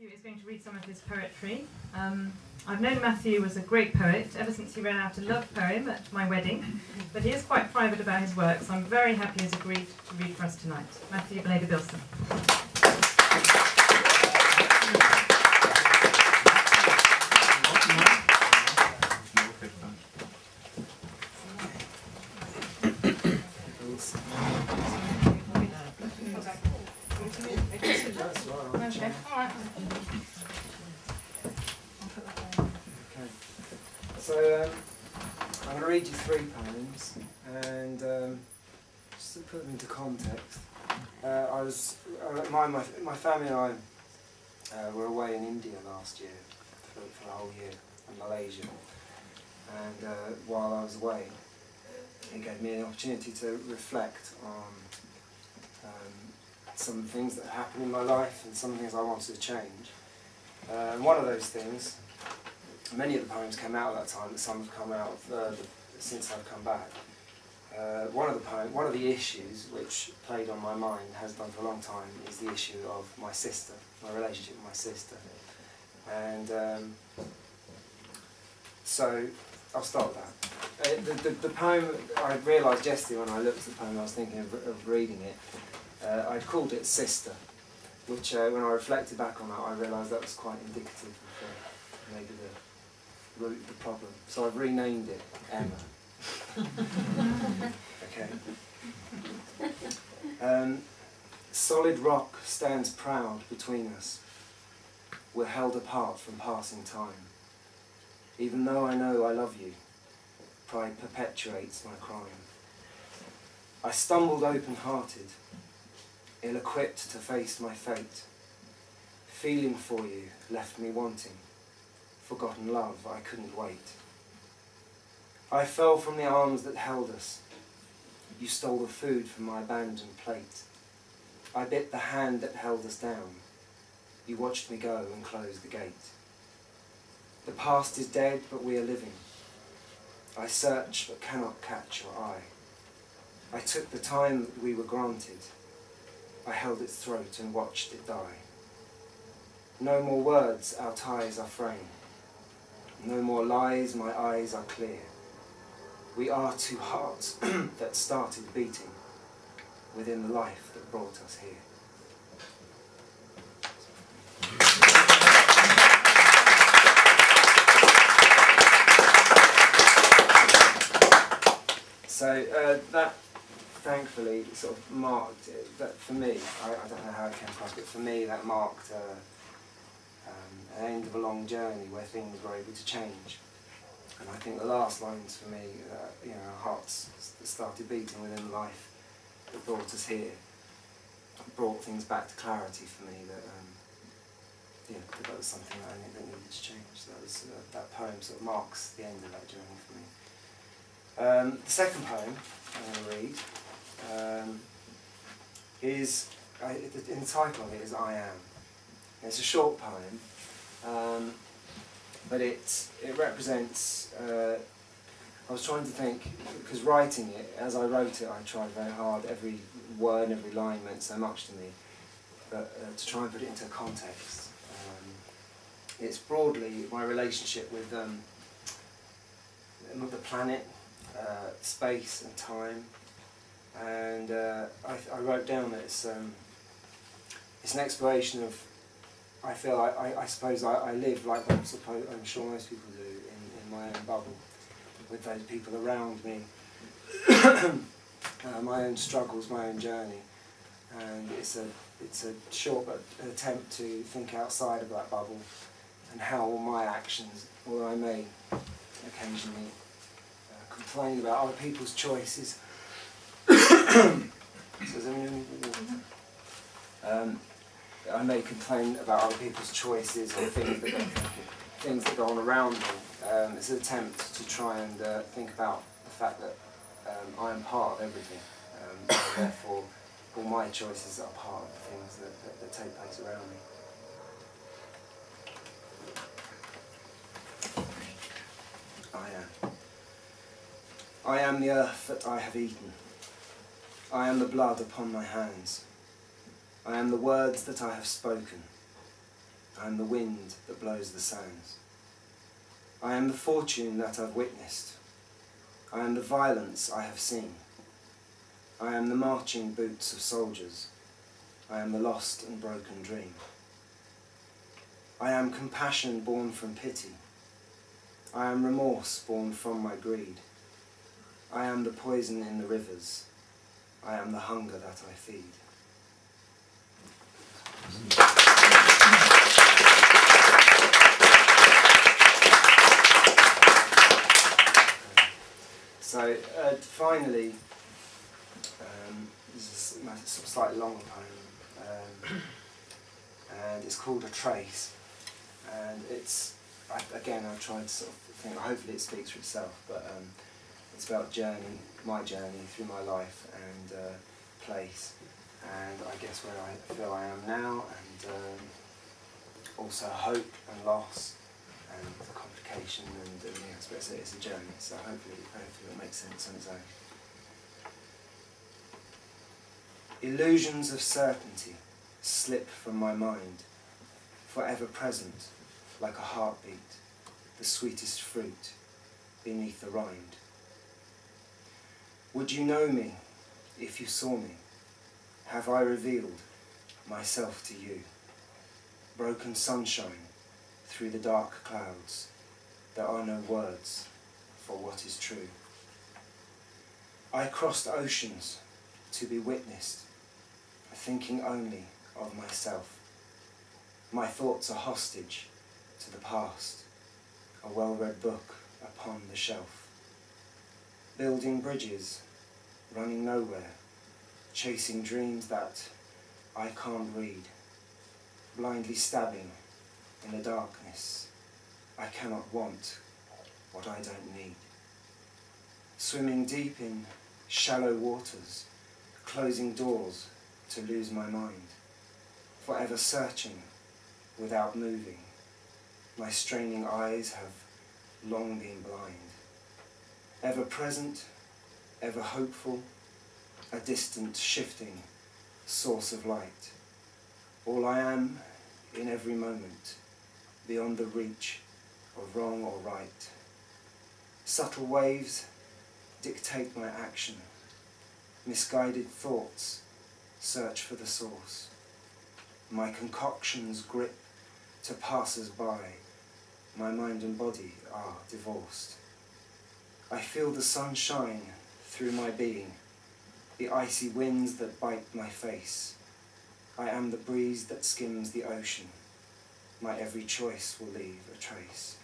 Matthew is going to read some of his poetry. I've known Matthew as a great poet ever since he read out a love poem at my wedding, but he is quite private about his work, so I'm very happy he's agreed to read for us tonight. Matthew Velada-Billson. So I'm going to read you 3 poems, and just to put them into context, my family and I were away in India last year for a whole year, in Malaysia, and while I was away, it gave me an opportunity to reflect on some things that happened in my life and some things I wanted to change. And one of those things, many of the poems came out at that time, but some have come out since I've come back. One of the issues which played on my mind, has done for a long time, is the issue of my sister, my relationship with my sister. And so I'll start with that. The poem, I realised yesterday when I looked at the poem, I was thinking of reading it, I'd called it Sister, which when I reflected back on that, I realised that was quite indicative of maybe the root of the problem. So I've renamed it Emma. Okay. Solid rock stands proud between us. We're held apart from passing time. Even though I know I love you, pride perpetuates my crime. I stumbled open-hearted, ill-equipped to face my fate. Feeling for you left me wanting. Forgotten love, I couldn't wait. I fell from the arms that held us. You stole the food from my abandoned plate. I bit the hand that held us down. You watched me go and closed the gate. The past is dead, but we are living. I search but cannot catch your eye. I took the time that we were granted. I held its throat and watched it die. No more words, our ties are framed. No more lies, my eyes are clear. We are 2 hearts that started beating within the life that brought us here. So that thankfully sort of marked that for me. I don't know how it came across, but for me that marked an end of a long journey where things were able to change. And I think the last lines for me, our hearts started beating within life that brought us here, brought things back to clarity for me that was something that I that needed to change. So that poem sort of marks the end of that journey for me. The second poem I'm going to read is, in the title of it is I Am. It's a short poem, but it represents, I was trying to think, because writing it, as I wrote it, I tried very hard, every word, every line meant so much to me, but to try and put it into context. It's broadly my relationship with the planet, space and time, and I wrote down that it's an exploration of, I suppose I live like I'm sure most people do in my own bubble, with those people around me, my own struggles, my own journey, and it's a short attempt to think outside of that bubble and how all my actions, or I may occasionally complain about other people's choices. I may complain about other people's choices or things that go on around me. It's an attempt to try and think about the fact that I am part of everything, and therefore all my choices are part of the things that take place around me. I am the earth that I have eaten. I am the blood upon my hands. I am the words that I have spoken. I am the wind that blows the sands. I am the fortune that I've witnessed. I am the violence I have seen. I am the marching boots of soldiers. I am the lost and broken dream. I am compassion born from pity. I am remorse born from my greed. I am the poison in the rivers. I am the hunger that I feed. So finally, this is a slightly longer poem, and it's called A Trace, and it's, again, I've tried to sort of think, hopefully it speaks for itself, but it's about my journey through my life and place, and I guess where I feel I am now, and also hope and loss and the complication and everything else, but it's a journey, so hopefully it makes sense on its own. Illusions of certainty slip from my mind, forever present, like a heartbeat, the sweetest fruit beneath the rind. Would you know me if you saw me? Have I revealed myself to you? Broken sunshine through the dark clouds, there are no words for what is true. I crossed oceans to be witnessed, thinking only of myself. My thoughts are hostage to the past, a well-read book upon the shelf. Building bridges, running nowhere, chasing dreams that I can't read, blindly stabbing in the darkness. I cannot want what I don't need. Swimming deep in shallow waters, closing doors to lose my mind, forever searching without moving. My straining eyes have long been blind. Ever present, ever hopeful, a distant shifting source of light. All I am in every moment, beyond the reach of wrong or right. Subtle waves dictate my action. Misguided thoughts search for the source. My concoctions grip to passers-by. My mind and body are divorced. I feel the sun shine through my being, the icy winds that bite my face. I am the breeze that skims the ocean. My every choice will leave a trace.